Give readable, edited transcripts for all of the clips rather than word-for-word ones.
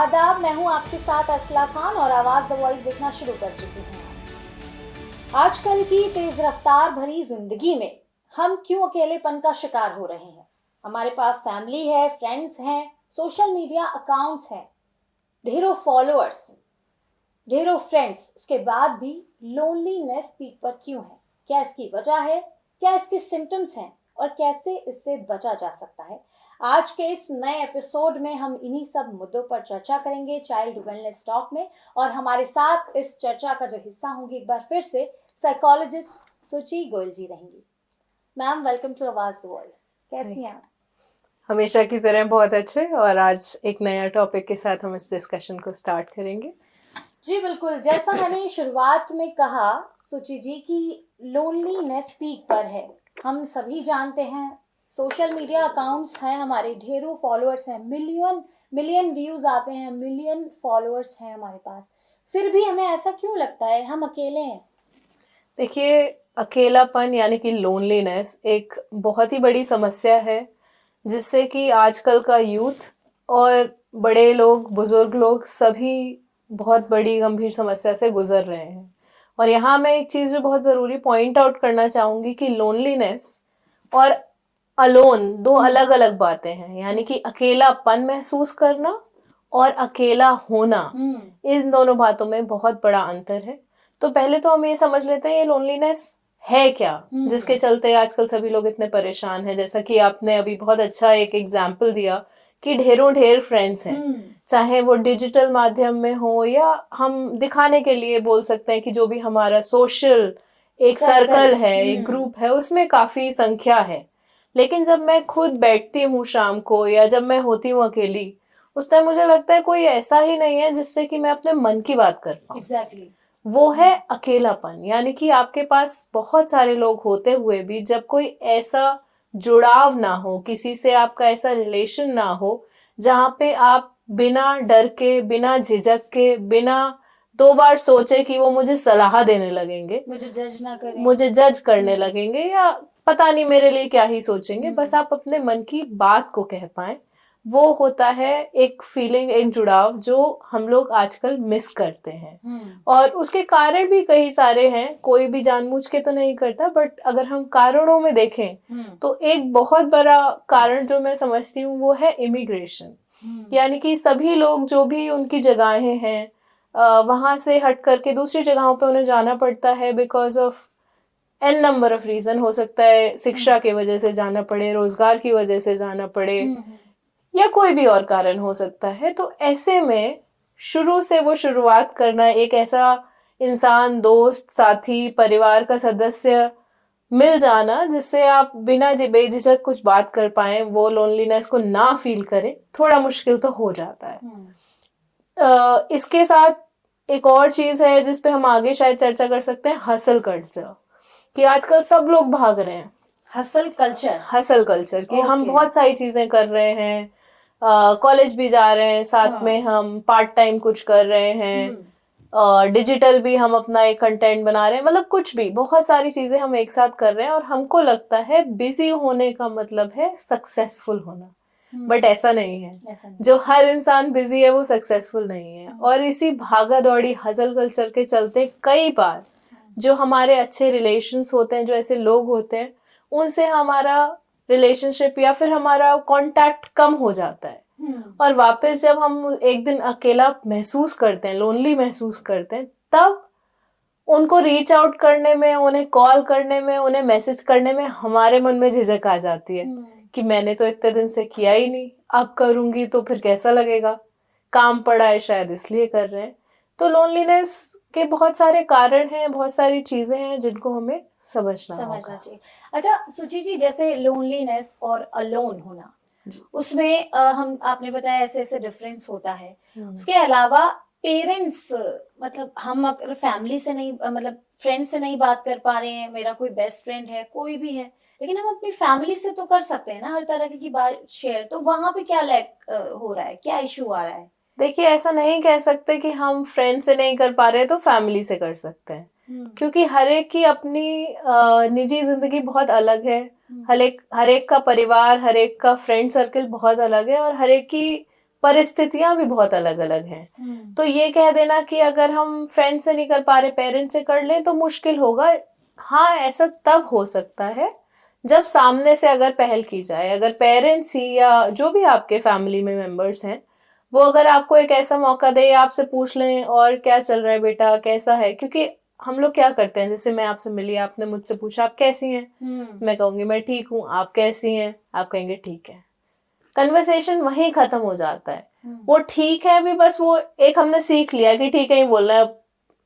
आदाब, मैं हूं आपके साथ अर्सला खान और आवाज द वॉइस देखना शुरू कर चुकी हूं। आजकल की तेज रफ्तार भरी जिंदगी में हम क्यों अकेलेपन का शिकार हो रहे हैं? हमारे पास फैमिली है, फ्रेंड्स हैं, सोशल मीडिया अकाउंट्स हैं, ढेरों फॉलोअर्स, ढेरों फ्रेंड्स, उसके बाद भी लोनलीनेस पीक पर क्यों है? क्या इसकी वजह है? क्या इसके सिम्टम्स हैं? और कैसे इससे बचा जा सकता है? आज के इस नए एपिसोड में हम इन्हीं सब मुद्दों पर चर्चा करेंगे चाइल्ड वेलनेस टॉक में। और हमारे साथ इस चर्चा का जो हिस्सा होंगी एक बार फिर से साइकोलॉजिस्ट सुची गोयल जी रहेंगी। मैम, वेलकम टू आवाज द वॉइस। कैसी हैं आप? हमेशा की तरह बहुत अच्छे, और आज एक नया टॉपिक के साथ हम इस डिस्कशन को स्टार्ट करेंगे। जी बिल्कुल, जैसा मैंने शुरुआत में कहा सुची जी की लोनलीनेस पीक पर है। हम सभी जानते हैं, सोशल मीडिया अकाउंट्स हैं हमारे, ढेरों फॉलोअर्स हैं, मिलियन व्यूज आते हैं, मिलियन फॉलोअर्स हैं हमारे पास। फिर भी हमें ऐसा क्यों लगता है हम अकेले हैं? देखिए, अकेलापन यानी कि लोनलीनेस एक बहुत ही बड़ी समस्या है, जिससे कि आजकल का यूथ और बड़े लोग, बुजुर्ग लोग सभी बहुत बड़ी गंभीर समस्या से गुजर रहे हैं। और यहाँ मैं एक चीज़ जो बहुत ज़रूरी पॉइंट आउट करना चाहूँगी कि लोनलीनेस और अलोन दो अलग अलग बातें हैं। यानी कि अकेलापन महसूस करना और अकेला होना, इन दोनों बातों में बहुत बड़ा अंतर है। तो पहले तो हम ये समझ लेते हैं ये लोनलीनेस है क्या, जिसके चलते आजकल सभी लोग इतने परेशान हैं। जैसा कि आपने अभी बहुत अच्छा एक एग्जाम्पल दिया कि ढेर फ्रेंड्स हैं, चाहे वो डिजिटल माध्यम में हो या हम दिखाने के लिए बोल सकते हैं कि जो भी हमारा सोशल एक सर्कल है, एक ग्रुप है, उसमें काफी संख्या है। लेकिन जब मैं खुद बैठती हूँ शाम को या जब मैं होती हूँ अकेली, उस टाइम मुझे लगता है कोई ऐसा ही नहीं है जिससे कि मैं अपने मन की बात कर पाऊँ। एग्जैक्टली। वो है अकेलापन। यानी कि आपके पास बहुत सारे लोग होते हुए भी जब कोई ऐसा जुड़ाव ना हो, किसी से आपका ऐसा रिलेशन ना हो जहाँ पे आप बिना डर के, बिना झिझक के, बिना 2 बार सोचे कि वो मुझे सलाह देने लगेंगे, मुझे जज ना करें, मुझे जज करने लगेंगे या पता नहीं मेरे लिए क्या ही सोचेंगे, बस आप अपने मन की बात को कह पाए, वो होता है एक फीलिंग, एक जुड़ाव जो हम लोग आजकल मिस करते हैं। और उसके कारण भी कई सारे हैं, कोई भी जानबूझ के तो नहीं करता, बट अगर हम कारणों में देखें तो एक बहुत बड़ा कारण जो मैं समझती हूँ वो है इमिग्रेशन। यानी कि सभी लोग जो भी उनकी जगहें हैं, वहां से हट करके दूसरी जगहों पे उन्हें जाना पड़ता है because of an number of reason. हो सकता है शिक्षा की वजह से जाना पड़े, रोजगार की वजह से जाना पड़े, या कोई भी और कारण हो सकता है। तो ऐसे में शुरू से वो शुरुआत करना, एक ऐसा इंसान, दोस्त, साथी, परिवार का सदस्य मिल जाना जिससे आप बिना बेझिझक कुछ बात कर पाए, वो लोनलीनेस को ना फील करें, थोड़ा मुश्किल तो हो जाता है। इसके साथ एक और चीज है जिस पे हम आगे शायद चर्चा कर सकते हैं, हसल कल्चर। कि आजकल सब लोग भाग रहे हैं, हसल कल्चर कि हम बहुत सारी चीजें कर रहे हैं, कॉलेज भी जा रहे हैं, साथ में हम पार्ट टाइम कुछ कर रहे हैं, डिजिटल भी हम अपना एक कंटेंट बना रहे हैं, मतलब कुछ भी, बहुत सारी चीजें हम एक साथ कर रहे हैं। और हमको लगता है बिजी होने का मतलब है सक्सेसफुल होना, बट ऐसा नहीं है। जो हर इंसान बिजी है वो सक्सेसफुल नहीं है। और इसी भागा दौड़ी हसल कल्चर के चलते कई बार जो हमारे अच्छे रिलेशंस होते हैं, जो ऐसे लोग होते हैं, उनसे हमारा रिलेशनशिप या फिर हमारा कांटेक्ट कम हो जाता है। और वापस जब हम एक दिन अकेला महसूस करते हैं, लोनली महसूस करते हैं, तब उनको रीच आउट करने में, उन्हें कॉल करने में, उन्हें मैसेज करने में हमारे मन में झिझक आ जाती है कि मैंने तो इतने दिन से किया ही नहीं, अब करूंगी तो फिर कैसा लगेगा, काम पड़ा है शायद इसलिए कर रहे हैं। तो लोनलीनेस के बहुत सारे कारण हैं, बहुत सारी चीजें हैं जिनको हमें समझना चाहिए। अच्छा सुची जी, जैसे लोनलीनेस और अलोन होना, उसमें आपने बताया ऐसे ऐसे डिफरेंस होता है। उसके अलावा पेरेंट्स, मतलब हम अगर फैमिली से नहीं, मतलब फ्रेंड से नहीं बात कर पा रहे हैं, मेरा कोई बेस्ट फ्रेंड है, कोई भी है, लेकिन हम अपनी फैमिली से तो कर सकते हैं ना हर तरह की बात शेयर। तो वहां पे क्या लैक हो रहा है, क्या इशू आ रहा है? देखिए, ऐसा नहीं कह सकते कि हम फ्रेंड से नहीं कर पा रहे तो फैमिली से कर सकते हैं, क्योंकि हर एक की अपनी निजी जिंदगी बहुत अलग है। हर एक का परिवार, हर एक का फ्रेंड सर्कल बहुत अलग है, और हर एक की परिस्थितियां भी बहुत अलग अलग हैं। तो ये कह देना कि अगर हम फ्रेंड से नहीं कर पा रहे पेरेंट्स से कर लें तो मुश्किल होगा। हाँ, ऐसा तब हो सकता है जब सामने से अगर पहल की जाए, अगर पेरेंट्स ही या जो भी आपके फैमिली में मेंबर्स हैं वो अगर आपको एक ऐसा मौका दे, आपसे पूछ लें और क्या चल रहा है बेटा, कैसा है। क्योंकि हम लोग क्या करते हैं, जैसे मैं आपसे मिली, आपने मुझसे पूछा आप कैसी हैं, मैं कहूंगी मैं ठीक हूँ, आप कैसी हैं, आप कहेंगे ठीक है, कन्वर्सेशन वहीं खत्म हो जाता है। वो ठीक है भी बस वो एक हमने सीख लिया कि ठीक है ही बोलना है,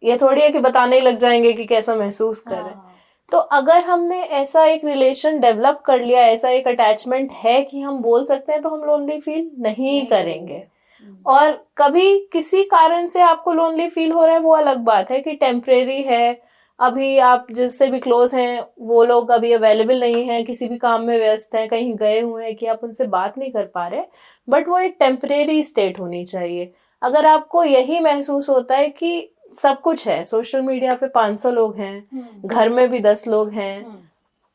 ये थोड़ी है कि बताने ही लग जाएंगे कि कैसा महसूस कर रहे हैं। तो अगर हमने ऐसा एक रिलेशन डेवलप कर लिया, ऐसा एक अटैचमेंट है कि हम बोल सकते हैं, तो हम लोनली फील नहीं करेंगे। और कभी किसी कारण से आपको लोनली फील हो रहा है वो अलग बात है कि टेम्परेरी है, अभी आप जिससे भी क्लोज हैं वो लोग अभी अवेलेबल नहीं है, किसी भी काम में व्यस्त हैं, कहीं गए हुए हैं कि आप उनसे बात नहीं कर पा रहे, बट वो एक टेम्परेरी स्टेट होनी चाहिए। अगर आपको यही महसूस होता है कि सब कुछ है, सोशल मीडिया पे 500 लोग हैं, घर में भी 10 लोग हैं,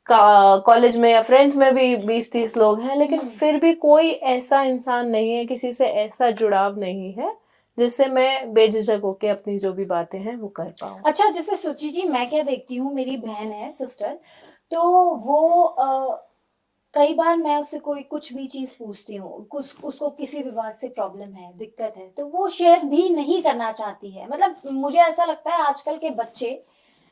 कॉलेज में या फ्रेंड्स में भी 20-30 लोग हैं, लेकिन फिर भी कोई ऐसा इंसान नहीं है, किसी से ऐसा जुड़ाव नहीं है जिससे मैं बेझिझक होके अपनी जो भी बातें हैं वो कर पाऊँ। अच्छा, जैसे सुचि जी, मैं क्या देखती हूँ, मेरी बहन है सिस्टर, तो वो कई बार मैं उससे कोई कुछ भी चीज पूछती हूँ, कुछ उसको किसी भी बात से प्रॉब्लम है, दिक्कत है, तो वो शेयर भी नहीं करना चाहती है। मतलब मुझे ऐसा लगता है आजकल के बच्चे,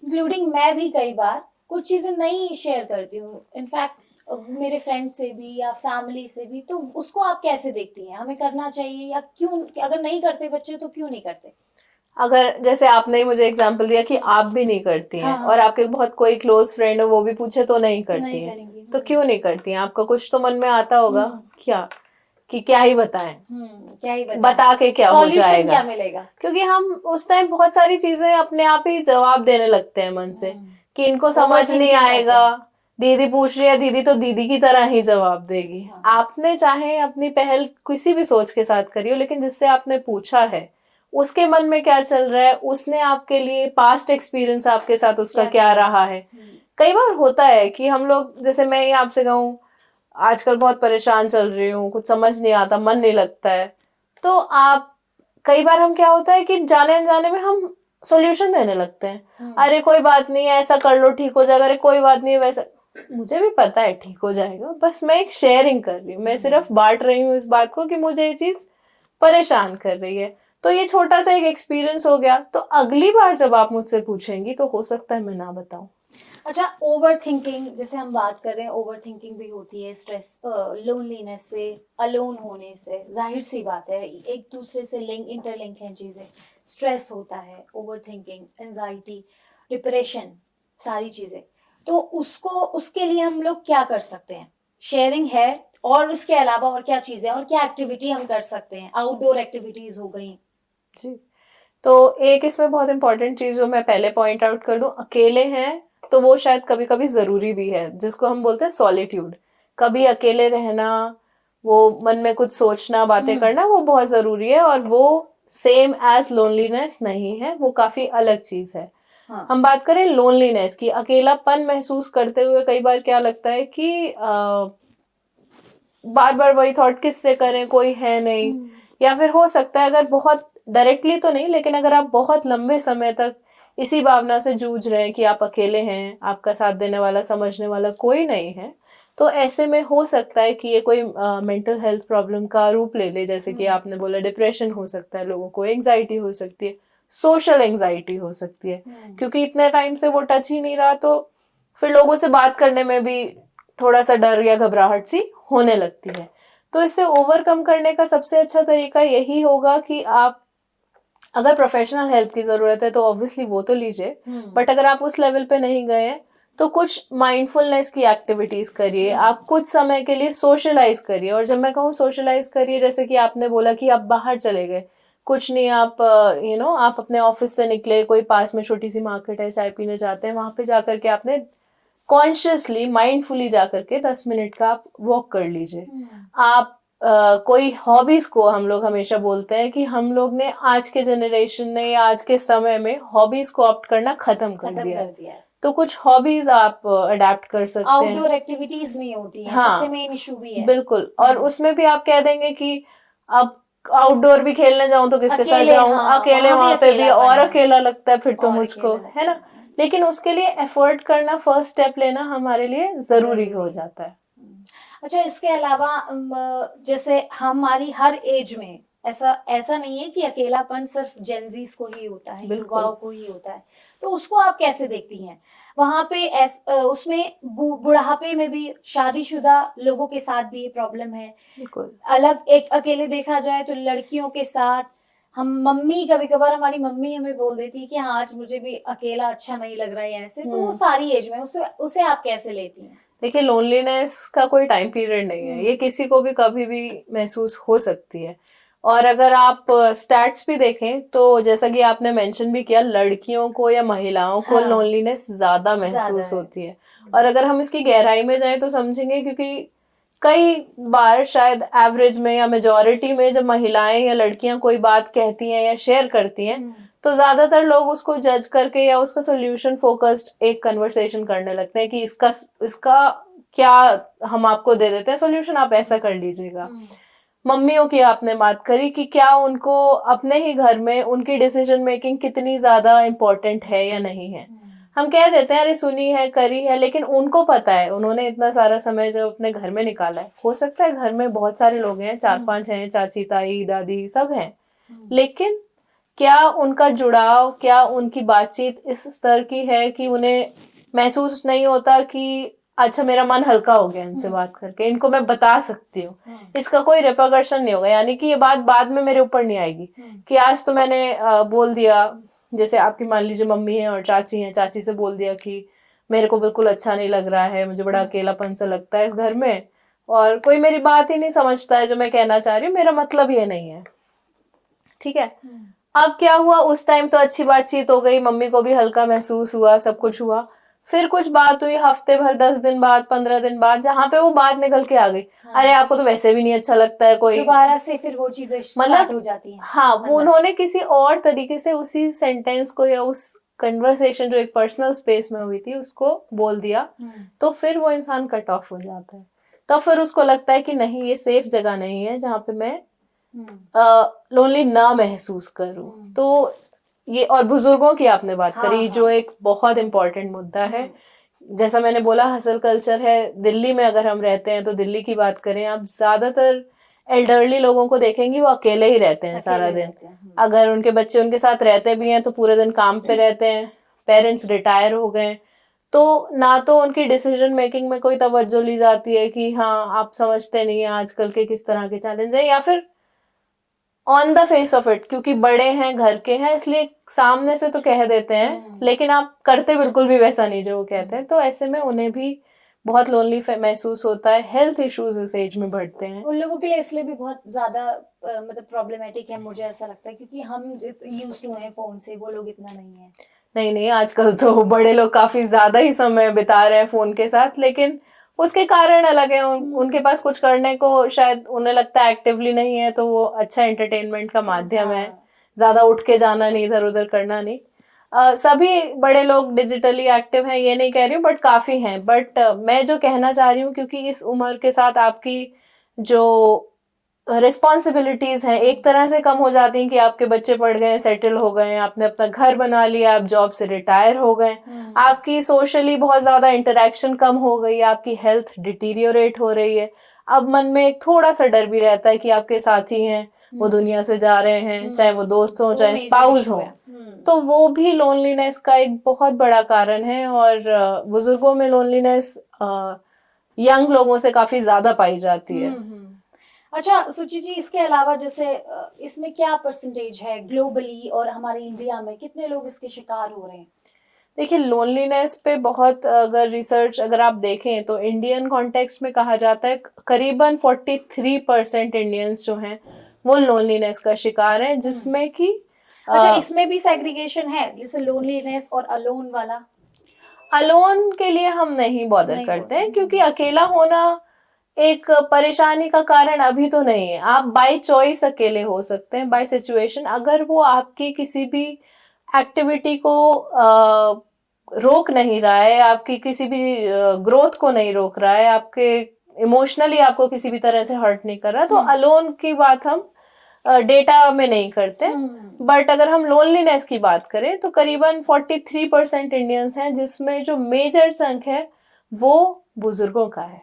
इंक्लूडिंग मैं भी, कई बार कुछ चीजें नहीं शेयर करती हूँ, इनफैक्ट मेरे फ्रेंड से भी या फैमिली से भी। तो उसको आप कैसे देखती हैं, हमें करना चाहिए या क्यों, अगर नहीं करते बच्चे तो क्यों नहीं करते? अगर जैसे आपने ही मुझे एग्जांपल दिया कि आप भी नहीं करती हैं, हाँ, और आपके बहुत कोई क्लोज फ्रेंड हो वो भी पूछे तो नहीं करती नहीं हैं, करेंगी। तो क्यों नहीं करती हैं? आपका कुछ तो मन में आता होगा क्या, कि क्या ही बताएं, क्या ही बता के क्या हो सॉल्यूशन जाएगा, क्या मिलेगा? क्योंकि हम उस टाइम बहुत सारी चीजें अपने आप ही जवाब देने लगते हैं मन से कि इनको समझ नहीं आएगा, दीदी पूछ रही है, दीदी तो दीदी की तरह ही जवाब देगी। आपने चाहे अपनी पहल किसी भी सोच के साथ करी हो, लेकिन जिससे आपने पूछा है उसके मन में क्या चल रहा है, उसने आपके लिए पास्ट एक्सपीरियंस आपके साथ उसका क्या रहा है। कई बार होता है कि हम लोग, जैसे मैं ही आपसे कहूँ आजकल बहुत परेशान चल रही हूँ, कुछ समझ नहीं आता, मन नहीं लगता है, तो आप कई बार हम क्या होता है कि जाने अनजाने में हम सॉल्यूशन देने लगते हैं। अरे कोई बात नहीं है, ऐसा कर लो ठीक हो जाएगा, अरे कोई बात नहीं है वैसा, मुझे भी पता है ठीक हो जाएगा, बस मैं एक शेयरिंग कर रही हूँ, मैं सिर्फ बांट रही हूँ इस बात को कि मुझे ये चीज परेशान कर रही है। तो ये छोटा सा एक एक्सपीरियंस हो गया, तो अगली बार जब आप मुझसे पूछेंगी तो हो सकता है मैं ना बताऊं। अच्छा, ओवर थिंकिंग, जैसे हम बात कर रहे हैं, ओवर थिंकिंग भी होती है स्ट्रेस, लोनलीनेस से, अलोन होने से, जाहिर सी बात है एक दूसरे से इंटरलिंक हैं चीजें। स्ट्रेस होता है, ओवर थिंकिंग, एंजाइटी, डिप्रेशन, सारी चीजें। तो उसको, उसके लिए हम लोग क्या कर सकते हैं? शेयरिंग है, और उसके अलावा और क्या चीजें, और क्या एक्टिविटी हम कर सकते हैं? आउटडोर एक्टिविटीज हो गई जी, तो एक इसमें बहुत इंपॉर्टेंट चीज जो मैं पहले पॉइंट आउट कर दूं, अकेले हैं तो वो शायद कभी कभी जरूरी भी है, जिसको हम बोलते हैं सॉलिट्यूड। कभी अकेले रहना, वो मन में कुछ सोचना, बातें करना, वो बहुत जरूरी है, और वो सेम एज लोनलीनेस नहीं है, वो काफी अलग चीज है। हम बात करें लोनलीनेस की, अकेलापन महसूस करते हुए कई बार क्या लगता है कि बार बार वही थॉट, किससे करें, कोई है नहीं। या फिर हो सकता है, अगर बहुत डायरेक्टली तो नहीं, लेकिन अगर आप बहुत लंबे समय तक इसी भावना से जूझ रहे हैं कि आप अकेले हैं, आपका साथ देने वाला, समझने वाला कोई नहीं है, तो ऐसे में हो सकता है कि ये कोई मेंटल हेल्थ प्रॉब्लम का रूप ले ले। जैसे कि आपने बोला डिप्रेशन हो सकता है लोगों को, एंग्जाइटी हो सकती है, सोशल एंग्जाइटी हो सकती है, क्योंकि इतने टाइम से वो टच ही नहीं रहा, तो फिर लोगों से बात करने में भी थोड़ा सा डर या घबराहट सी होने लगती है। तो इससे ओवरकम करने का सबसे अच्छा तरीका यही होगा कि आप, अगर प्रोफेशनल हेल्प की जरूरत है तो ऑब्वियसली वो तो लीजिए, बट अगर आप उस लेवल पे नहीं गए हैं तो कुछ माइंडफुलनेस की एक्टिविटीज करिए, आप कुछ समय के लिए सोशलाइज करिए। और जब मैं कहूँ सोशलाइज करिए, जैसे कि आपने बोला कि आप बाहर चले गए, कुछ नहीं, आप आप अपने ऑफिस से निकले, कोई पास में छोटी सी मार्केट है, चाय पीने जाते हैं, वहां पे जाकर के आपने कॉन्शियसली, माइंडफुली जाकर के 10 मिनट का आप वॉक कर लीजिए। आप कोई हॉबीज को, हम लोग हमेशा बोलते हैं कि हम लोग ने, आज के जनरेशन ने या आज के समय में हॉबीज को ऑप्ट करना खत्म कर दिया है। तो कुछ हॉबीज आप अडेप्ट कर सकते हैं। आउटडोर एक्टिविटीज नहीं होती हैं, हाँ, सबसे मेन इशू भी है। बिल्कुल। और उसमें भी आप कह देंगे कि अब आउटडोर भी खेलने जाऊं तो किसके साथ अकेले, जाऊं, हाँ, अकेले वहाँ भी वहां पे भी अकेलापन और है। अकेला लगता है फिर तो और मुझको, अकेला लगता है ना। लेकिन उसके लिए एफर्ट करना, फर्स्ट स्टेप लेना हमारे लिए जरूरी हो जाता है। अच्छा, इसके अलावा जैसे हमारी हर एज में ऐसा ऐसा नहीं है कि अकेलापन सिर्फ जेनजीज को ही होता है, बिल्कुल। युवाओं को ही होता है, तो उसको आप कैसे देखती हैं? वहां पे उसमें बुढ़ापे में भी शादीशुदा लोगों के साथ भी ये प्रॉब्लम है। बिल्कुल। अलग एक अकेले देखा जाए तो लड़कियों के साथ, हम मम्मी कभी कभार हमारी मम्मी हमें बोल देती है कि हाँ आज मुझे भी अकेला अच्छा नहीं लग रहा है ऐसे, तो वो सारी एज में उसे उसे आप कैसे लेती हैं? देखिए, लोनलीनेस का कोई टाइम पीरियड नहीं है, ये किसी को भी कभी भी महसूस हो सकती है। और अगर आप स्टैट्स भी देखें तो जैसा कि आपने मेंशन भी किया, लड़कियों को या महिलाओं को हाँ, लोनलीनेस ज्यादा ज्यादा महसूस है। होती है। और अगर हम इसकी गहराई में जाएं तो समझेंगे, क्योंकि कई बार शायद एवरेज में या मेजोरिटी में जब महिलाएं या लड़कियां कोई बात कहती हैं या शेयर करती हैं, तो ज्यादातर लोग उसको जज करके या उसका सोल्यूशन फोकस्ड एक कन्वर्सेशन करने लगते हैं कि इसका इसका क्या हम आपको दे देते हैं सोल्यूशन, आप ऐसा कर लीजिएगा। मम्मियों की आपने बात करी कि क्या उनको अपने ही घर में उनकी डिसीजन मेकिंग कितनी ज्यादा इम्पोर्टेंट है या नहीं है। हम कह देते हैं अरे सुनी है करी है, लेकिन उनको पता है, उन्होंने इतना सारा समय जब अपने घर में निकाला है, हो सकता है घर में बहुत सारे लोग हैं, 4-5 हैं, चाची ताई दादी सब हैं, लेकिन क्या उनका जुड़ाव, क्या उनकी बातचीत इस स्तर की है कि उन्हें महसूस नहीं होता कि अच्छा मेरा मन हल्का हो गया इनसे बात करके, इनको मैं बता सकती हूँ, इसका कोई रिपरकशन नहीं होगा, यानी कि ये बात बाद में मेरे ऊपर नहीं आएगी कि आज तो मैंने बोल दिया, जैसे आपकी मान लीजिए मम्मी है और चाची है, चाची से बोल दिया कि मेरे को बिल्कुल अच्छा नहीं लग रहा है, मुझे बड़ा अकेलापन सा लगता है इस घर में, और कोई मेरी बात ही नहीं समझता है जो मैं कहना चाह रही हूँ, मेरा मतलब ये नहीं है, ठीक है। अब क्या हुआ, उस टाइम तो अच्छी बातचीत हो गई, मम्मी को भी हल्का महसूस हुआ, सब कुछ हुआ, फिर कुछ बात हुई हफ्ते भर, 10 दिन बाद, 15 दिन बाद, जहां पे वो बात निकल के आ गई, अरे आपको तो वैसे भी नहीं अच्छा लगता है कोई, दोबारा से फिर वो चीजें स्टार्ट हो जाती हैं। हाँ, वो उन्होंने किसी और तरीके से उसी सेंटेंस को या उस कन्वर्सेशन जो एक पर्सनल स्पेस में हुई थी उसको बोल दिया, तो फिर वो इंसान कट ऑफ हो जाता है। तो फिर उसको लगता है कि नहीं, ये सेफ जगह नहीं है जहाँ पे मैं लोनली ना महसूस करूं। तो ये, और बुजुर्गों की आपने बात करी, जो एक बहुत इंपॉर्टेंट मुद्दा है। जैसा मैंने बोला, हसल कल्चर है, दिल्ली में अगर हम रहते हैं तो दिल्ली की बात करें, आप ज्यादातर एल्डरली लोगों को देखेंगे वो अकेले ही रहते हैं सारा दिन। अगर उनके बच्चे उनके साथ रहते भी हैं तो पूरे दिन काम पे रहते हैं, पेरेंट्स रिटायर हो गए, तो ना तो उनकी डिसीजन मेकिंग में कोई तवज्जो ली जाती है कि हाँ आप समझते नहीं है आजकल के किस तरह के चैलेंज है, या फिर on the face of it, क्योंकि बड़े हैं, घर के हैं, इसलिए सामने से तो कह देते हैं, लेकिन आप करते बिल्कुल भी वैसा नहीं जो वो कहते हैं। तो ऐसे में उन्हें भी बहुत लोनली महसूस होता है, हेल्थ इश्यूज इस एज में बढ़ते हैं उन लोगों के लिए, इसलिए भी बहुत ज्यादा मतलब प्रॉब्लमेटिक है, मुझे ऐसा लगता है, क्योंकि हम यूज्ड टू हैं फोन से, वो लोग इतना नहीं है। नहीं, आजकल तो बड़े लोग काफी ज्यादा ही समय बिता रहे हैं फोन के साथ, लेकिन उसके कारण अलग है। उनके पास कुछ करने को शायद उन्हें लगता है एक्टिवली नहीं है, तो वो अच्छा एंटरटेनमेंट का माध्यम है, ज्यादा उठ के जाना नहीं, इधर उधर करना नहीं। सभी बड़े लोग डिजिटली एक्टिव हैं ये नहीं कह रही हूँ, बट काफी हैं। बट मैं जो कहना चाह रही हूँ, क्योंकि इस उम्र के साथ आपकी जो रिस्पॉन्सिबिलिटीज हैं एक तरह से कम हो जाती हैं कि आपके बच्चे पढ़ गए, सेटल हो गए, आपने अपना घर बना लिया, आप जॉब से रिटायर हो गए, आपकी सोशली बहुत ज्यादा इंटरेक्शन कम हो गई, आपकी हेल्थ डिटीरियोरेट हो रही है। अब मन में एक थोड़ा सा डर भी रहता है कि आपके साथी हैं वो दुनिया से जा रहे हैं, चाहे वो दोस्त हो चाहे स्पाउस हो, तो वो भी लोनलीनेस का एक बहुत बड़ा कारण है। और बुजुर्गों में लोनलीनेस यंग लोगों से काफी ज्यादा पाई जाती है। अच्छा सुचि जी, इसके अलावा जैसे इसमें क्या परसेंटेज है ग्लोबली और हमारे इंडिया में, कितने लोग इसके शिकार हो रहे हैं? देखिए, लोनलीनेस पे बहुत अगर रिसर्च अगर आप देखें तो इंडियन कॉन्टेक्स्ट में कहा जाता है करीबन 43% इंडियंस जो हैं वो लोनलीनेस का शिकार हैं, जिसमें कि अच्छा, इसमें भी सेग्रीगेशन है, जैसे लोनलीनेस और अलोन वाला? अलोन के लिए हम नहीं बॉदर करते हैं, क्योंकि अकेला होना एक परेशानी का कारण अभी तो नहीं है। आप बाय चॉइस अकेले हो सकते हैं, बाय सिचुएशन, अगर वो आपकी किसी भी एक्टिविटी को रोक नहीं रहा है, आपकी किसी भी ग्रोथ को नहीं रोक रहा है, आपके इमोशनली आपको किसी भी तरह से हर्ट नहीं कर रहा, तो अलोन की बात हम डेटा में नहीं करते। बट अगर हम लोनलीनेस की बात करें तो करीबन 43% इंडियंस हैं जिसमें जो मेजर चंक है वो बुजुर्गों का है।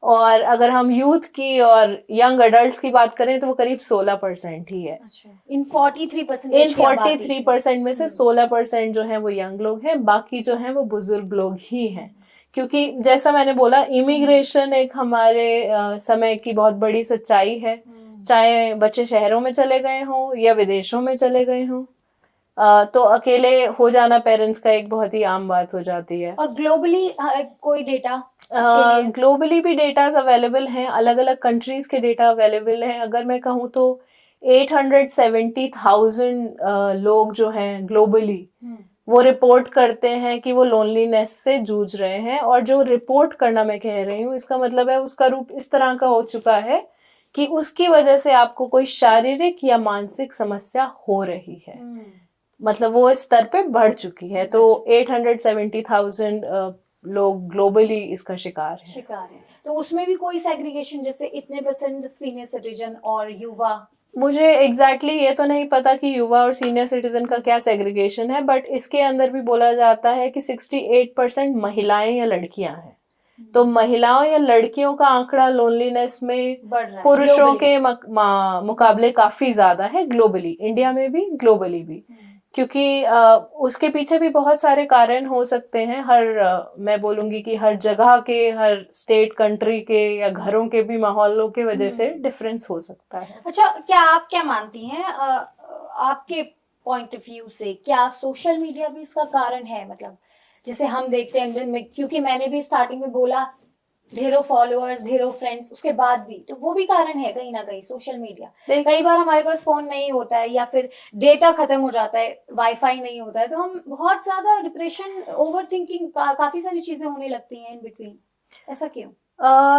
और अगर हम यूथ की और यंग अडल्ट की बात करें तो वो करीब 16% ही है। इन 43% इन 43% में से 16% जो है वो यंग लोग हैं, बाकी जो है वो बुजुर्ग लोग ही हैं। क्योंकि जैसा मैंने बोला, इमिग्रेशन एक हमारे समय की बहुत बड़ी सच्चाई है। चाहे बच्चे शहरों में चले गए हों या विदेशों में चले गए हों, तो अकेले हो जाना पेरेंट्स का एक बहुत ही आम बात हो जाती है। और ग्लोबली कोई डेटा ग्लोबली भी डेटाज अवेलेबल हैं, अलग अलग कंट्रीज के डेटा अवेलेबल हैं। अगर मैं कहूँ तो 870,000 लोग जो हैं ग्लोबली वो रिपोर्ट करते हैं कि वो लोनलीनेस से जूझ रहे हैं। और जो रिपोर्ट करना मैं कह रही हूँ, इसका मतलब है उसका रूप इस तरह का हो चुका है कि उसकी वजह से आपको कोई शारीरिक या मानसिक समस्या हो रही है। मतलब वो इस स्तर पे बढ़ चुकी है। तो 870,000 लोग ग्लोबली इसका शिकार है। तो उसमें भी कोई सेग्रीगेशन, जैसे इतने परसेंट सीनियर सिटीजन और युवा? मुझे एग्जैक्टली ये तो नहीं पता कि युवा और सीनियर सिटीजन का क्या सेग्रीगेशन है, बट इसके अंदर भी बोला जाता है कि 68% महिलाएं या लड़कियां हैं। तो महिलाओं या लड़कियों का आंकड़ा लोनलीनेस में पुरुषों के मुकाबले काफी ज्यादा है ग्लोबली, इंडिया में भी ग्लोबली भी। क्योंकि उसके पीछे भी बहुत सारे कारण हो सकते हैं। मैं बोलूंगी कि हर जगह के, हर स्टेट कंट्री के या घरों के भी माहौलों के वजह से डिफरेंस हो सकता है। अच्छा, क्या आप क्या मानती हैं, आपके पॉइंट ऑफ व्यू से क्या सोशल मीडिया भी इसका कारण है? मतलब जैसे हम देखते हैं, क्योंकि मैंने भी स्टार्टिंग में बोला ढेरों फॉलोअर्स, ढेरों फ्रेंड्स, उसके बाद भी तो वो भी कारण है कहीं ना कहीं सोशल मीडिया। कई बार हमारे पास फोन नहीं होता है या फिर डेटा खत्म हो जाता है, वाईफाई नहीं होता है, तो हम बहुत ज्यादा डिप्रेशन, ओवर थिंकिंग, काफी सारी चीजें होने लगती हैं इन बिटवीन। ऐसा क्यों?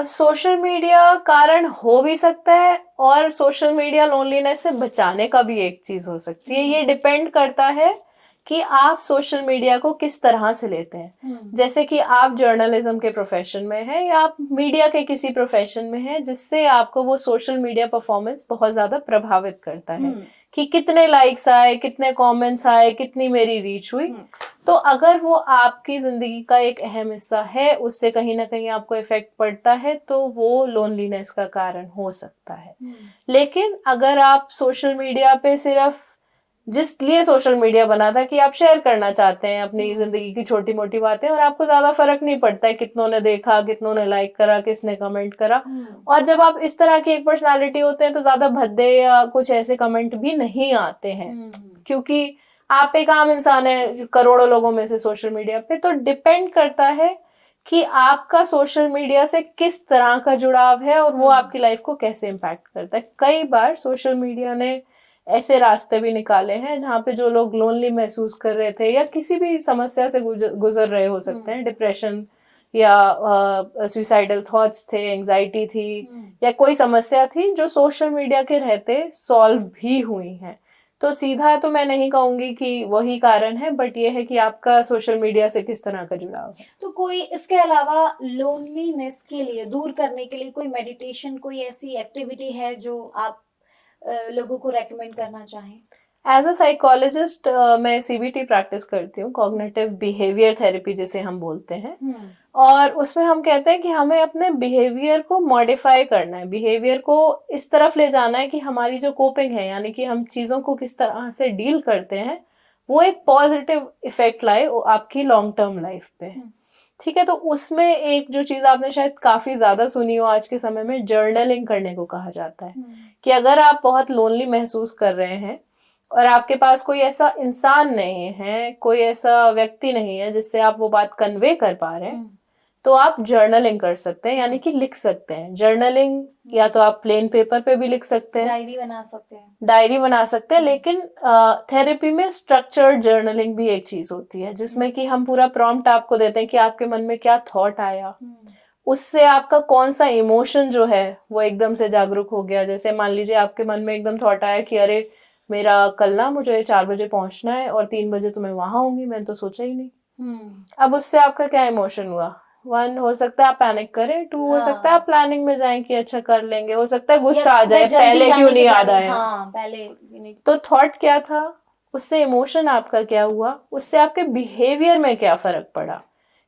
सोशल मीडिया कारण हो भी सकता है, और सोशल मीडिया लोनलीनेस से बचाने का भी एक चीज हो सकती है। ये डिपेंड करता है कि आप सोशल मीडिया को किस तरह से लेते हैं। जैसे कि आप जर्नलिज्म के प्रोफेशन में हैं या आप मीडिया के किसी प्रोफेशन में हैं, जिससे आपको वो सोशल मीडिया परफॉर्मेंस बहुत ज्यादा प्रभावित करता है कि कितने लाइक्स आए, कितने कमेंट्स आए, कितनी मेरी रीच हुई। तो अगर वो आपकी जिंदगी का एक अहम हिस्सा है, उससे कहीं ना कहीं आपको इफेक्ट पड़ता है, तो वो लोनलीनेस का कारण हो सकता है। लेकिन अगर आप सोशल मीडिया पे सिर्फ जिसलिए सोशल मीडिया बना था कि आप शेयर करना चाहते हैं अपनी जिंदगी की छोटी मोटी बातें, और आपको ज्यादा फर्क नहीं पड़ता है कितनों ने देखा, कितनों ने लाइक करा, किसने कमेंट करा, और जब आप इस तरह की एक पर्सनालिटी होते हैं तो ज्यादा भद्दे या कुछ ऐसे कमेंट भी नहीं आते हैं, क्योंकि आप एक आम इंसान है करोड़ों लोगों में से सोशल मीडिया पे। तो डिपेंड करता है कि आपका सोशल मीडिया से किस तरह का जुड़ाव है और वो आपकी लाइफ को कैसे इम्पैक्ट करता है। कई बार सोशल मीडिया ने ऐसे रास्ते भी निकाले हैं जहाँ पे जो लोग लोनली महसूस कर रहे थे या किसी भी समस्या से गुजर रहे हो सकते हैं, डिप्रेशन या सुसाइडल थॉट्स थे, एंजाइटी थी या कोई समस्या थी, जो सोशल मीडिया के रहते सॉल्व भी हुई हैं। तो सीधा तो मैं नहीं कहूंगी कि वही कारण है, बट ये है कि आपका सोशल मीडिया से किस तरह का जुड़ाव है। तो कोई इसके अलावा लोनलीनेस के लिए दूर करने के लिए कोई मेडिटेशन, कोई ऐसी एक्टिविटी है जो आप लोगों को रेकमेंड करना चाहें? एज अ साइकोलॉजिस्ट मैं CBT प्रैक्टिस करती हूँ, कॉग्निटिव बिहेवियर थेरेपी जिसे हम बोलते हैं। और उसमें हम कहते हैं कि हमें अपने बिहेवियर को मॉडिफाई करना है, बिहेवियर को इस तरफ ले जाना है कि हमारी जो कोपिंग है, यानी कि हम चीज़ों को किस तरह से डील करते हैं, वो एक पॉजिटिव इफेक्ट लाए आपकी लॉन्ग टर्म लाइफ पे। ठीक है, तो उसमें एक जो चीज़ आपने शायद काफ़ी ज़्यादा सुनी हो आज के समय में, जर्नलिंग करने को कहा जाता है। कि अगर आप बहुत लोनली महसूस कर रहे हैं और आपके पास कोई ऐसा इंसान नहीं है, कोई ऐसा व्यक्ति नहीं है जिससे आप वो बात कन्वे कर पा रहे हैं, तो आप जर्नलिंग कर सकते हैं, यानी कि लिख सकते हैं। जर्नलिंग या तो आप प्लेन पेपर पे भी लिख सकते हैं, डायरी बना सकते हैं, लेकिन थेरेपी में स्ट्रक्चर्ड जर्नलिंग भी एक चीज होती है, जिसमें कि हम पूरा प्रॉम्प्ट आपको देते हैं कि आपके मन में क्या थॉट आया, उससे आपका कौन सा इमोशन जो है वो एकदम से जागरूक हो गया। जैसे मान लीजिए आपके मन में एकदम थॉट आया कि अरे मेरा कल ना मुझे 4 बजे पहुंचना है और 3 बजे तो मैं वहां होंगी, मैंने तो सोचा ही नहीं। अब उससे आपका क्या इमोशन हुआ? 1 हो सकता है आप पैनिक करें, 2 हो सकता है हाँ। आप प्लानिंग में जाएं कि अच्छा कर लेंगे, हो सकता है गुस्सा या आ जाए, जल्दी पहले जाने क्यों के नहीं याद planning, आया। हाँ पहले नहीं। तो थॉट क्या था, उससे इमोशन आपका क्या हुआ, उससे आपके बिहेवियर में क्या फर्क पड़ा।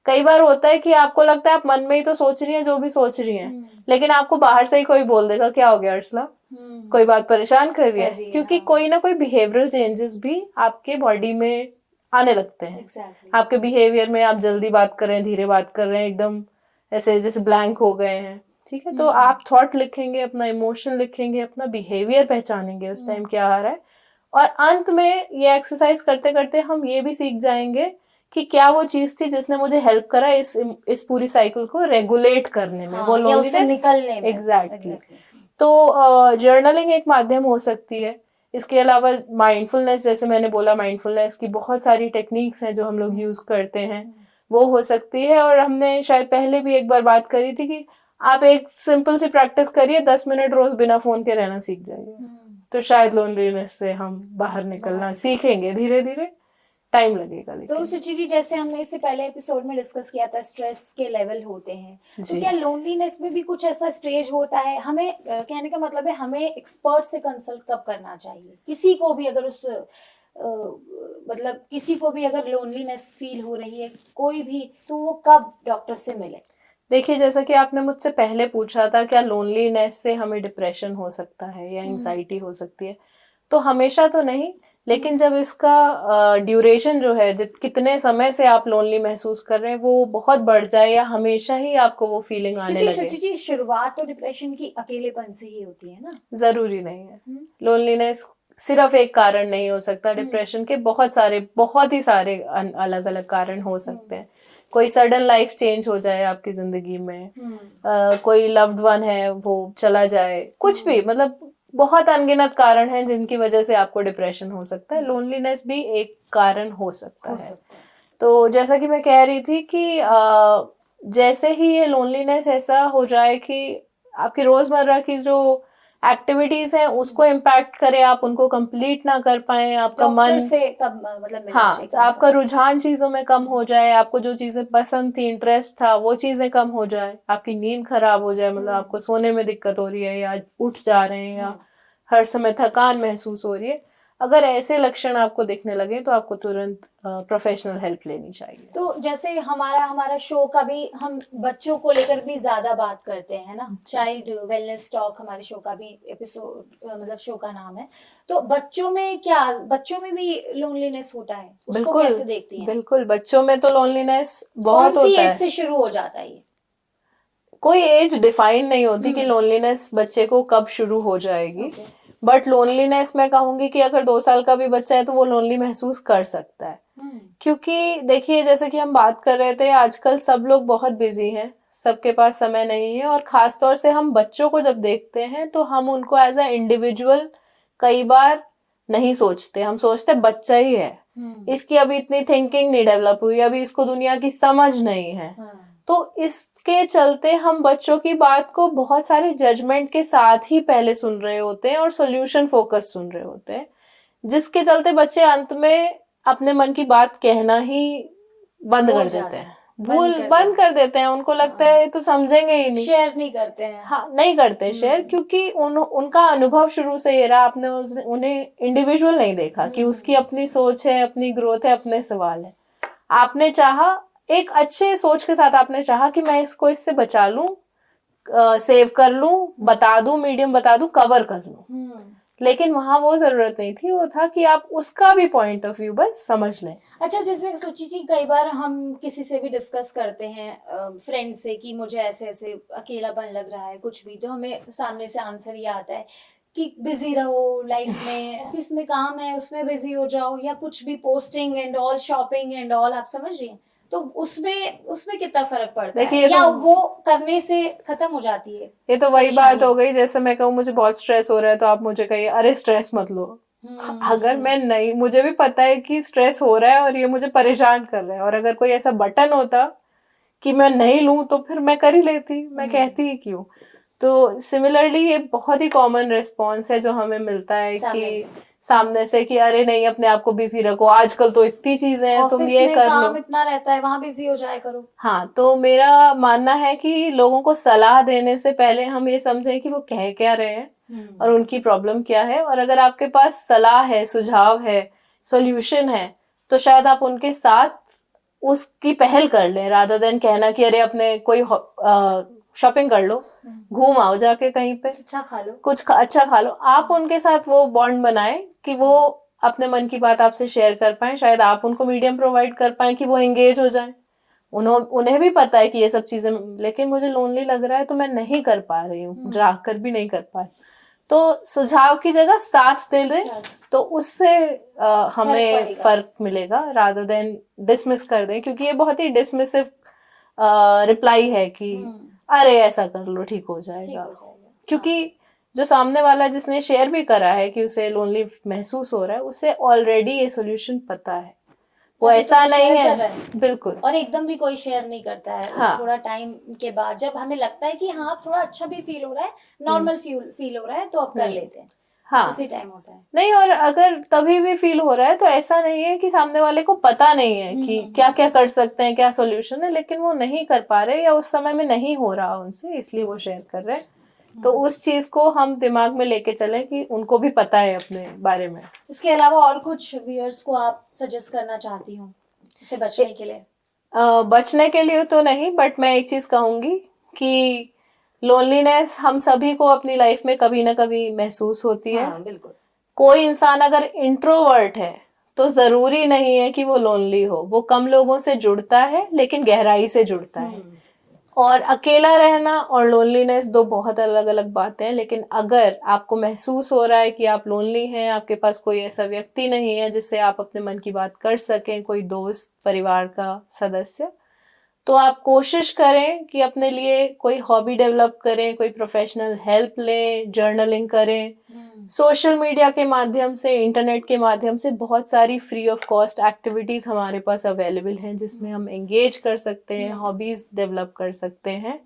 कई बार होता है कि आपको लगता है आप मन में ही तो सोच रही हैं जो भी सोच रही हैं, लेकिन आपको बाहर से ही कोई बोल देगा क्या हो गया अर्सला, कोई बात परेशान कर रही है, क्योंकि हाँ। कोई ना कोई बिहेवियरल चेंजेस भी आपके बॉडी में आने लगते हैं। एग्जैक्टली। आपके बिहेवियर में आप जल्दी बात कर रहे हैं, धीरे बात कर रहे हैं, एकदम ऐसे जैसे ब्लैंक हो गए हैं, ठीक है। तो आप थॉट लिखेंगे, अपना इमोशन लिखेंगे, अपना बिहेवियर पहचानेंगे उस टाइम क्या आ रहा है, और अंत में ये एक्सरसाइज करते करते हम ये भी सीख जाएंगे कि क्या वो चीज थी जिसने मुझे हेल्प करा इस पूरी साइकिल को रेगुलेट करने में, वो या उससे लोनलीनेस निकलने में। एग्जैक्टली। तो जर्नलिंग एक माध्यम हो सकती है। इसके अलावा माइंडफुलनेस, जैसे मैंने बोला, माइंडफुलनेस की बहुत सारी टेक्निक्स हैं जो हम लोग यूज करते हैं, वो हो सकती है। और हमने शायद पहले भी एक बार बात करी थी कि आप एक सिंपल सी प्रैक्टिस करिए, 10 मिनट रोज बिना फोन के रहना सीख जाइए, तो शायद लोनलीनेस से हम बाहर निकलना सीखेंगे। धीरे धीरे टाइम लगेगा तो लेकिन। सुचि जी, जैसे हमने इससे पहले एपिसोड में डिस्कस किया था, स्ट्रेस के लेवल होते हैं, तो जी। क्या लोनलीनेस में भी कुछ ऐसा स्टेज होता है? हमें कहने का मतलब है, हमें एक्सपर्ट से कंसल्ट कब करना चाहिए? किसी को भी अगर मतलब किसी को भी अगर लोनलीनेस फील हो रही है, कोई भी, तो वो कब डॉक्टर से मिले? देखिए, जैसा कि आपने मुझसे पहले पूछा था क्या लोनलीनेस से हमें डिप्रेशन हो सकता है या एंजाइटी हो सकती है, तो हमेशा तो नहीं, लेकिन जब इसका ड्यूरेशन जो है, कितने समय से आप लोनली महसूस कर रहे हैं, वो बहुत बढ़ जाए या हमेशा ही आपको वो फीलिंग आने क्योंकि लगे। सुचि जी, शुरुआत तो डिप्रेशन की अकेलेपन से ही होती है ना। जरूरी नहीं है, लोनलीनेस सिर्फ एक कारण नहीं हो सकता। डिप्रेशन के बहुत ही सारे अलग अलग कारण हो सकते हैं। कोई सडन लाइफ चेंज हो जाए आपकी जिंदगी में, कोई लव्ड वन है वो चला जाए, कुछ भी, मतलब बहुत अनगिनत कारण हैं जिनकी वजह से आपको डिप्रेशन हो सकता है। लोनलीनेस भी एक कारण हो सकता है। तो जैसा कि मैं कह रही थी कि जैसे ही ये लोनलीनेस ऐसा हो जाए कि आपकी रोजमर्रा की जो एक्टिविटीज हैं उसको इम्पैक्ट करे, आप उनको कंप्लीट ना कर पाए, आपका मन से कब मतलब मिलना हाँ, चाहिए? आपका रुझान चीजों में कम हो जाए, आपको जो चीजें पसंद थी, इंटरेस्ट था, वो चीजें कम हो जाए, आपकी नींद खराब हो जाए, मतलब आपको सोने में दिक्कत हो रही है या उठ जा रहे हैं या हर समय थकान महसूस हो रही है, अगर ऐसे लक्षण आपको दिखने लगे तो आपको तुरंत प्रोफेशनल हेल्प लेनी चाहिए। तो जैसे हमारा शो का भी, हम बच्चों को लेकर भी ज्यादा बात करते हैं ना, चाइल्ड वेलनेस टॉक हमारे शो का भी एपिसोड, मतलब शो का नाम है। तो बच्चों में भी लोनलीनेस होता है, उसको बिल्कुल, कैसे देखती हैं? बिल्कुल, बच्चों में तो लोनलीनेस बहुत कौन सी होता एज है। से शुरू हो जाता है ये? कोई एज डिफाइन नहीं होती कि लोनलीनेस बच्चे को कब शुरू हो जाएगी, बट लोनलीनेस मैं कहूंगी कि अगर 2 साल का भी बच्चा है तो वो लोनली महसूस कर सकता है। क्योंकि देखिए, जैसे कि हम बात कर रहे थे, आजकल सब लोग बहुत बिजी हैं, सबके पास समय नहीं है, और खासतौर से हम बच्चों को जब देखते हैं तो हम उनको एज अ इंडिविजुअल कई बार नहीं सोचते, हम सोचते बच्चा ही है, इसकी अभी इतनी थिंकिंग नहीं डेवलप हुई, अभी इसको दुनिया की समझ नहीं है। तो इसके चलते हम बच्चों की बात को बहुत सारे जजमेंट के साथ ही पहले सुन रहे होते हैं और सॉल्यूशन फोकस सुन रहे होते हैं, जिसके चलते बच्चे अंत में अपने मन की बात कहना ही बंद कर देते हैं, बंद कर देते हैं। उनको लगता है तो समझेंगे ही नहीं, शेयर नहीं करते हैं। हाँ, नहीं करते शेयर, क्योंकि उनका अनुभव शुरू से ये रहा, आपने उन्हें इंडिविजुअल नहीं देखा कि उसकी अपनी सोच है, अपनी ग्रोथ है, अपने सवाल है। आपने चाहा, एक अच्छे सोच के साथ आपने चाहा कि मैं इससे बचा लूं, सेव कर लूं, बता दूं, मीडियम बता दूं, कवर कर लूं, लेकिन वहां वो जरूरत नहीं थी, वो था कि आप उसका भी पॉइंट ऑफ व्यू बस समझ लें। अच्छा, जैसे सुचि जी, कई बार हम किसी से भी डिस्कस करते हैं, फ्रेंड से, कि मुझे ऐसे ऐसे अकेलापन लग रहा है, कुछ भी, तो हमें सामने से आंसर ये आता है कि बिजी रहो लाइफ में, ऑफिस में काम है उसमें बिजी हो जाओ, या कुछ भी posting and all, shopping and all, आप समझ रही हैं? तो उसमें कितना फर्क पड़ता है, या वो करने से खत्म हो जाती है? ये तो वही बात हो गई, जैसे मैं कहूँ मुझे बहुत स्ट्रेस हो रहा है तो आप मुझे कहिए अरे स्ट्रेस मत लो। अगर मैं नहीं, मुझे भी पता है कि स्ट्रेस हो रहा है और ये मुझे परेशान कर रहा है, और अगर कोई ऐसा बटन होता कि मैं नहीं लूं तो फिर मैं कर ही लेती, मैं कहती ही क्यों। तो सिमिलरली ये बहुत ही कॉमन रिस्पॉन्स है जो हमें मिलता है कि सामने से कि अरे नहीं अपने आप को बिजी रखो, आजकल तो इतनी चीजें हैं, तुम ऑफिस ये में कर काम लो। इतना रहता है, वहां बिजी हो जाया करो। हाँ, तो मेरा मानना है कि लोगों को सलाह देने से पहले हम ये समझें कि वो कह क्या रहे हैं और उनकी प्रॉब्लम क्या है, और अगर आपके पास सलाह है, सुझाव है, सॉल्यूशन है, तो शायद आप उनके साथ उसकी पहल कर लें, रादर देन कहना कि अरे अपने कोई शॉपिंग कर लो, घूम आओ जाके कहीं पे, अच्छा खा लो, कुछ अच्छा खा लो। आप उनके साथ वो बॉन्ड बनाएं कि वो अपने मन की बात आपसे शेयर कर पाए, शायद आप उनको मीडियम प्रोवाइड कर पाए कि वो एंगेज हो जाए। उन्हें भी पता है कि ये सब चीजें, लेकिन मुझे लोनली लग रहा है तो मैं नहीं कर पा रही हूँ, जाकर भी नहीं कर पा रही, तो सुझाव की जगह साथ दे दे, तो उससे हमें फर्क मिलेगा, रादर देन डिसमिस कर दें, क्योंकि ये बहुत ही डिसमिसिव रिप्लाई है कि अरे ऐसा कर लो ठीक हो जाएगा। क्योंकि जो सामने वाला जिसने शेयर भी करा है कि उसे लोनली महसूस हो रहा है, उसे ऑलरेडी ये सॉल्यूशन पता है, वो ऐसा नहीं है बिल्कुल, और एकदम भी कोई शेयर नहीं करता है। हाँ। थोड़ा टाइम के बाद जब हमें लगता है कि हाँ थोड़ा अच्छा भी फील हो रहा है, नॉर्मल फील हो रहा है, तो अब कर लेते हैं। हाँ, उसी टाइम होता है। नहीं, और अगर तभी भी फील हो रहा है तो ऐसा नहीं है कि सामने वाले को पता नहीं है कि क्या क्या कर सकते हैं, क्या सॉल्यूशन है, लेकिन वो नहीं कर पा रहे या उस समय में नहीं हो रहा उनसे, इसलिए वो शेयर कर रहे हैं। तो उस चीज को हम दिमाग में लेके चलें कि उनको भी पता है अपने बारे में। इसके अलावा और कुछ व्यूअर्स को आप सजेस्ट करना चाहती हूँ इससे बचने के लिए? बचने के लिए तो नहीं, बट मैं एक चीज कहूंगी कि लोनलीनेस हम सभी को अपनी लाइफ में कभी ना कभी महसूस होती है। हाँ, बिल्कुल। कोई इंसान अगर इंट्रोवर्ट है तो जरूरी नहीं है कि वो लोनली हो, वो कम लोगों से जुड़ता है लेकिन गहराई से जुड़ता है। और अकेला रहना और लोनलीनेस दो बहुत अलग अलग बातें हैं, लेकिन अगर आपको महसूस हो रहा है कि आप लोनली हैं, आपके पास कोई ऐसा व्यक्ति नहीं है जिससे आप अपने मन की बात कर सकें, कोई दोस्त, परिवार का सदस्य, तो आप कोशिश करें कि अपने लिए कोई हॉबी डेवलप करें, कोई प्रोफेशनल हेल्प लें, जर्नलिंग करें। सोशल मीडिया के माध्यम से, इंटरनेट के माध्यम से बहुत सारी फ्री ऑफ कॉस्ट एक्टिविटीज हमारे पास अवेलेबल हैं जिसमें हम एंगेज कर सकते हैं, हॉबीज डेवलप कर सकते हैं,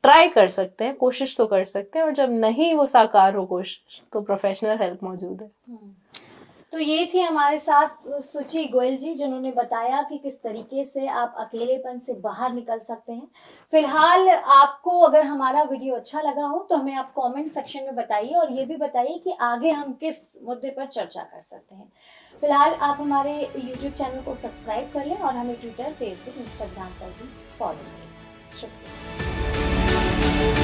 ट्राई कर सकते हैं, कोशिश तो कर सकते हैं, और जब नहीं वो साकार हो कोशिश, तो प्रोफेशनल हेल्प मौजूद है। तो ये थी हमारे साथ सुचि गोयल जी, जिन्होंने बताया कि किस तरीके से आप अकेलेपन से बाहर निकल सकते हैं। फिलहाल आपको अगर हमारा वीडियो अच्छा लगा हो तो हमें आप कमेंट सेक्शन में बताइए, और ये भी बताइए कि आगे हम किस मुद्दे पर चर्चा कर सकते हैं। फिलहाल आप हमारे YouTube चैनल को सब्सक्राइब कर लें और हमें ट्विटर, फेसबुक, इंस्टाग्राम पर भी फॉलो करें। शुक्रिया।